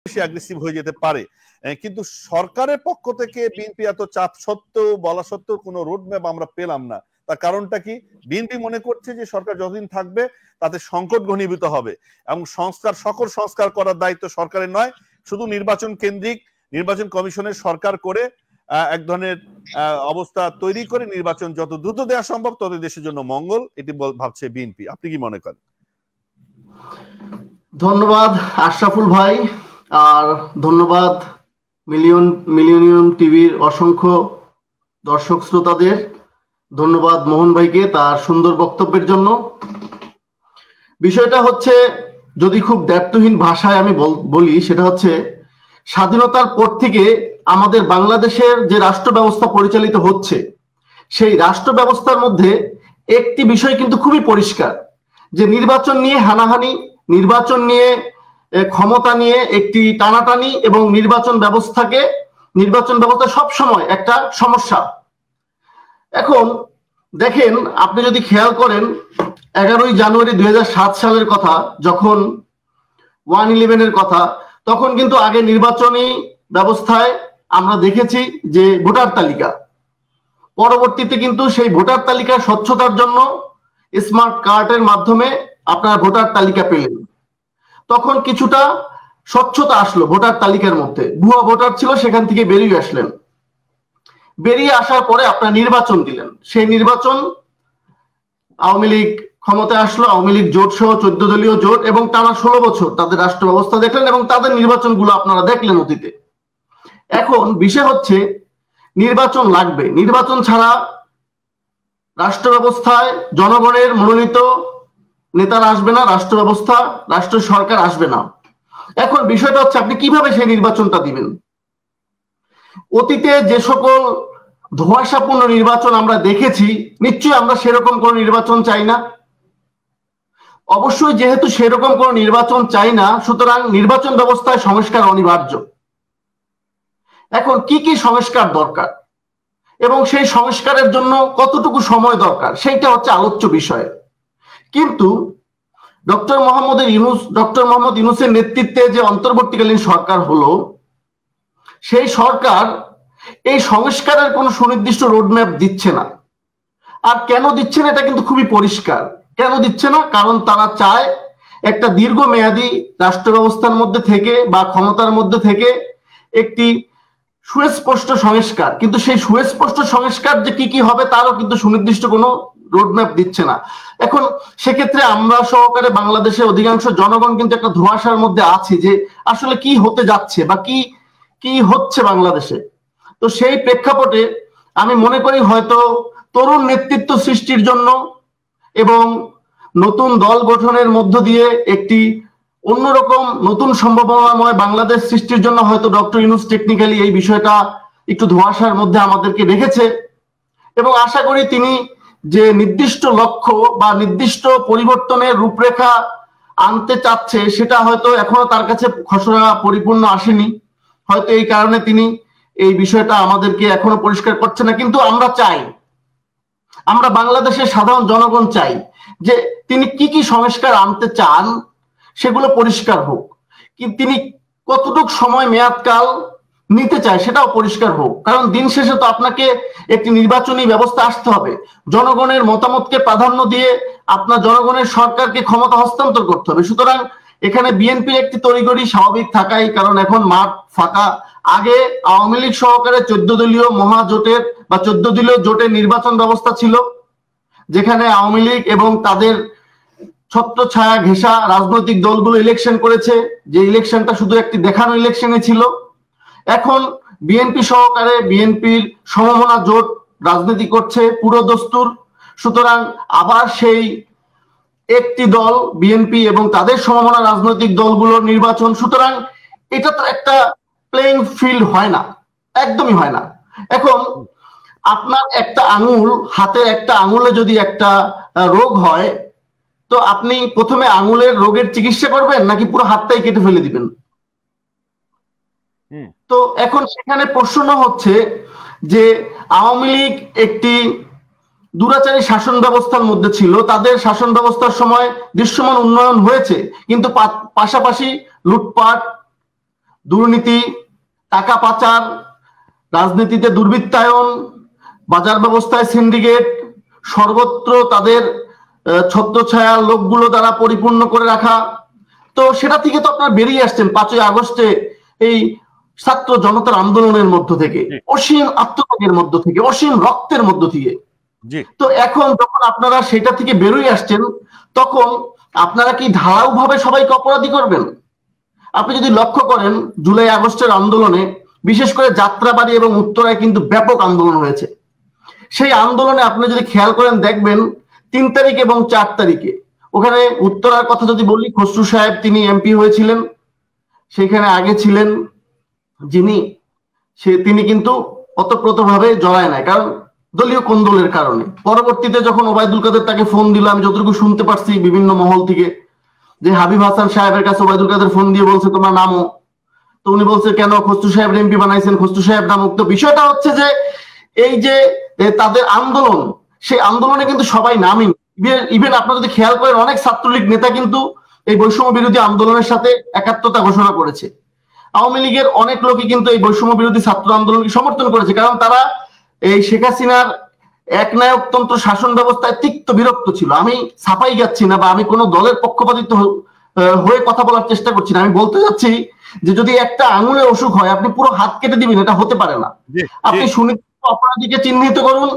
বেশি অ্যাগ্রেসিভ হয়ে যেতে পারে। কিন্তু সরকারের পক্ষ থেকে বিএনপি এত চাপ সত্ত্বেও বলা সত্ত্বেও কোনো রোডম্যাপ আমরা পেলাম না। তার কারণটা কি? বিএনপি মনে করছে যে সরকার যতদিন থাকবে তাতে সংকট ঘনীভূত হবে এবং সকল সংস্কার করার দায়িত্ব সরকারের নয়, শুধু নির্বাচন কেন্দ্রিক নির্বাচন কমিশনের সরকার করে এক ধরনের অবস্থা তৈরি করে নির্বাচন যত দ্রুত দেওয়া সম্ভব তত দেশের জন্য মঙ্গল, এটি ভাবছে বিএনপি। আপনি কি মনে করেন? ধন্যবাদ আশরাফুল ভাই, আর ধন্যবাদ মিলিয়নিয়াম টিভির অসংখ্য দর্শক শ্রোতাদের। ধন্যবাদ মোহন ভাইকে তার সুন্দর বক্তব্যের জন্য। বিষয়টা হচ্ছে, যদি খুব দ্ব্যর্থহীন ভাষায় আমি বলি, সেটা হচ্ছে স্বাধীনতার পর থেকে আমাদের বাংলাদেশের যে রাষ্ট্র ব্যবস্থা পরিচালিত হচ্ছে, সেই রাষ্ট্র ব্যবস্থার মধ্যে একটি বিষয় কিন্তু খুবই পরিষ্কার, যে নির্বাচন নিয়ে হানাহানি, নির্বাচন নিয়ে ক্ষমতা নিয়ে একটি টানাটানি এবং নির্বাচন ব্যবস্থা সবসময় একটা সমস্যা। এখন দেখেন, আপনি যদি খেয়াল করেন 11ই জানুয়ারি 2007 সালের কথা, যখন 1/11 কথা, তখন কিন্তু আগে নির্বাচনী ব্যবস্থায় আমরা দেখেছি যে ভোটার তালিকা, পরবর্তীতে কিন্তু সেই ভোটার তালিকার স্বচ্ছতার জন্য স্মার্ট কার্ডের মাধ্যমে আপনারা ভোটার তালিকা পেলেন। তখন কিছুটা স্বচ্ছতা আসলো ভোটার তালিকার মধ্যে, ভুয়া ভোটার ছিল সেখান থেকে বেরিয়ে আসলেন। বেরিয়ে আসার পরে আপনারা নির্বাচন দিলেন, সেই নির্বাচন আওয়ামী লীগ ক্ষমতায় আসলো, আওয়ামী লীগ জোট সহ 14 দলীয় জোট, এবং টানা 16 বছর তাদের রাষ্ট্র ব্যবস্থা দেখলেন এবং তাদের নির্বাচনগুলো আপনারা দেখলেন অতীতে। এখন বিষয় হচ্ছে, নির্বাচন লাগবে, নির্বাচন ছাড়া রাষ্ট্র ব্যবস্থায় জনগণের মনোনীত নেতারা আসবে না, রাষ্ট্র সরকার আসবে না। এখন বিষয়টা হচ্ছে, আপনি কিভাবে সেই নির্বাচনটা দিবেন? অতীতে যে সকল ধোঁয়াশাপূর্ণ নির্বাচন আমরা দেখেছি, নিশ্চয়ই আমরা সেরকম কোন নির্বাচন চাই না। অবশ্যই যেহেতু সেরকম কোন নির্বাচন চাই না, সুতরাং নির্বাচন ব্যবস্থায় সংস্কার অনিবার্য। এখন কি কি সংস্কার দরকার এবং সেই সংস্কারের জন্য কতটুকু সময় দরকার, সেইটা হচ্ছে আলোচ্য বিষয়। কিন্তু ডক্টর মোহাম্মদ ইউনূসের নেতৃত্বে যে অন্তর্বর্তীকালীন সরকার হলো, সেই সরকার এই সংস্কারের কোনো সুনির্দিষ্ট রোডম্যাপ দিচ্ছে না। আর কেন দিচ্ছে না এটা কিন্তু খুবই পরিষ্কার। কেন দিচ্ছে না? কারণ তারা চায় একটা দীর্ঘমেয়াদী রাষ্ট্র ব্যবস্থার মধ্যে থেকে বা ক্ষমতার মধ্যে থেকে একটি সুস্পষ্ট সংস্কার, কিন্তু সেই সুস্পষ্ট সংস্কার যে কি কি হবে তারও কিন্তু সুনির্দিষ্ট কোনো রোডম্যাপ দিচ্ছে না। এখন সেক্ষেত্রে আমরা সহকারে বাংলাদেশের অধিকাংশ জনগণ কিন্তু একটা ধোঁয়াশার মধ্যে আছি যে আসলে কি হতে যাচ্ছে বা কি কি হচ্ছে বাংলাদেশে। তো সেই প্রেক্ষাপটে আমি মনে করি হয়তো তরুণ নেতৃত্ব সৃষ্টির জন্য এবং নতুন দল গঠনের মধ্য দিয়ে একটি অন্যরকম নতুন সম্ভাবনাময় বাংলাদেশ সৃষ্টির জন্য হয়তো ডক্টর ইউনূস টেকনিক্যালি এই বিষয়টা একটু ধোঁয়াশার মধ্যে আমাদেরকে রেখেছে, এবং আশা করি তিনি যে নির্দিষ্ট লক্ষ্য বা নির্দিষ্ট পরিবর্তনের রূপরেখা আনতে চাচ্ছে সেটা হয়তো এখনো তার কাছে খসড়া পরিপূর্ণ আসেনি। হয়তো এই কারণে তিনি এই বিষয়টা আমাদেরকে এখনো পরিষ্কার করছে না। কিন্তু আমরা চাই, আমরা বাংলাদেশের সাধারণ জনগণ চাই যে তিনি কি কি সংস্কার আনতে চান সেগুলো পরিষ্কার হোক, কিন্তু তিনি কতটুকু সময় মেয়াদকাল নিতে চায় সেটাও পরিষ্কার হোক। কারণ দিন শেষে তো আপনাকে একটি নির্বাচনী ব্যবস্থা আসতে হবে, জনগণের মতামতকে প্রাধান্য দিয়ে আপনার জনগণের সরকারকে ক্ষমতা হস্তান্তর করতে হবে। সুতরাং এখানে বিএনপির একটি তড়িঘড়ি স্বাভাবিক থাকাই, কারণ এখন মাঠ ফাঁকা। আগে আওয়ামী লীগ সহকারে 14 দলীয় মহাজোটের বা 14 দলীয় জোটের নির্বাচন ব্যবস্থা ছিল, যেখানে আওয়ামী লীগ এবং তাদের ছত্রছায়া ঘেঁষা রাজনৈতিক দলগুলো ইলেকশন করেছে, যে ইলেকশনটা শুধু একটি দেখানো ইলেকশনে ছিল। এখন বিএনপি সহকারে বিএনপির সমমনা জোট রাজনীতি করছে পুরো দস্তুর। সুতরাং আবার সেই একটি দল বিএনপি এবং তাদের সমমনা রাজনৈতিক দলগুলোর নির্বাচন, সুতরাং এটা তো একটা প্লেইং ফিল্ড হয় না, একদমই হয় না। এখন আপনার একটা আঙুল, হাতের একটা আঙুলে যদি একটা রোগ হয়, তো আপনি প্রথমে আঙুলের রোগের চিকিৎসা করবেন নাকি পুরো হাতটাই কেটে ফেলে দিবেন? তো এখন সেখানে প্রশ্ন হচ্ছে যে আওয়ামী লীগ একটি দুরাচারী শাসন ব্যবস্থার মধ্যে ছিল, তাদের শাসন ব্যবস্থার সময় দৃশ্যমান উন্নয়ন হয়েছে, কিন্তু পাশাপাশি লুটপাট, দুর্নীতি, টাকা পাচার, রাজনীতিতে দুর্বৃত্তায়ন, বাজার ব্যবস্থায় সিন্ডিকেট, সর্বত্র তাদের ছত্রছায়া লোকগুলো দ্বারা পরিপূর্ণ করে রাখা। তো সেটা থেকে তো আপনারা বেরিয়ে আসছেন 5ই আগস্টে এই ছাত্র জনতার আন্দোলনের মধ্য থেকে, অসীম আত্মত্যাগের মধ্য থেকে, অসীম রক্তের মধ্য থেকে। তো এখন যখন আপনারা সেটা থেকে বেরিয়ে আসছেন, তখন আপনারা কি ঢালাও ভাবে সবাইকে অপরাধী করবেন? আপনি যদি লক্ষ্য করেন জুলাই আগস্টের আন্দোলনে বিশেষ করে যাত্রাবাড়ি এবং উত্তরায় কিন্তু ব্যাপক আন্দোলন হয়েছে। সেই আন্দোলনে আপনি যদি খেয়াল করেন দেখবেন 3 তারিখ এবং 4 তারিখে ওখানে উত্তরার কথা যদি বলি, খসরু সাহেব তিনি এমপি হয়েছিলেন, সেখানে আগে ছিলেন যিনি, তিনি কিন্তু অতপ্রতভাবে জড়ায় নাই, কারণ দলীয় কোন্দলের কারণে। পরবর্তীতে যখন ওবায়দুল কাদের তাকে ফোন দিল, আমি যতটুকু শুনতে পারছি বিভিন্ন মহল থেকে, যে হাবিব হাসান সাহেবের কাছে ওবায়দুল কাদের ফোন দিয়ে বলছে তোমার নামও, তো উনি বলছে কেন, খসরু সাহেব এমপি বানাইছেন, খসরু সাহেব নামুক। তো বিষয়টা হচ্ছে যে এই যে তাদের আন্দোলন, সেই আন্দোলনে কিন্তু সবাই নামি, ইভেন আপনারা যদি খেয়াল করেন অনেক ছাত্রলীগ নেতা কিন্তু এই বৈষম্য বিরোধী আন্দোলনের সাথে একাত্মতা ঘোষণা করেছে। আওয়ামী লীগের অনেক লোকই কিন্তু এই বৈষম্য বিরোধী ছাত্র আন্দোলনকে সমর্থন করেছে, কারণ তারা এই শেখ হাসিনার একনায়কতন্ত্র শাসন ব্যবস্থায় তিক্ত বিরক্ত ছিল। আমি ছাপাই যাচ্ছি না বা আমি কোনো দলের পক্ষপাতিত্ব হয়ে কথা বলার চেষ্টা করছি না, আমি বলতে যাচ্ছি যে যদি একটা আঙুলের অসুখ হয় আপনি পুরো হাত কেটে দিবেন, এটা হতে পারে না। আপনি সুনির্দিষ্ট অপরাধীকে চিহ্নিত করুন,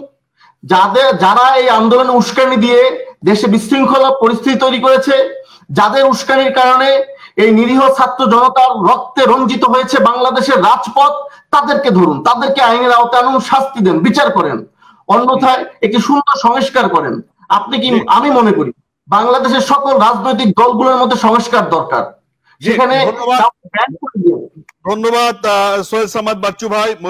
যারা এই আন্দোলনে উস্কানি দিয়ে দেশে বিশৃঙ্খলা পরিস্থিতি তৈরি করেছে, যাদের উস্কানির কারণে এই নিরীহ ছাত্র জনতার রক্তে রঞ্জিত হয়েছে বাংলাদেশের রাজপথ, তাদেরকে ধরুন, তাদেরকে আইনের আওতায় আনুন, শাস্তি দেন, বিচার করেন, অন্যথায় একটি সুন্দর সংস্কার করেন। আপনি কি, আমি মনে করি বাংলাদেশের সকল রাজনৈতিক দলগুলোর মধ্যে সংস্কার দরকার, সেখানে ধন্যবাদ সৈয়দ সামাদ বাচ্চু ভাই।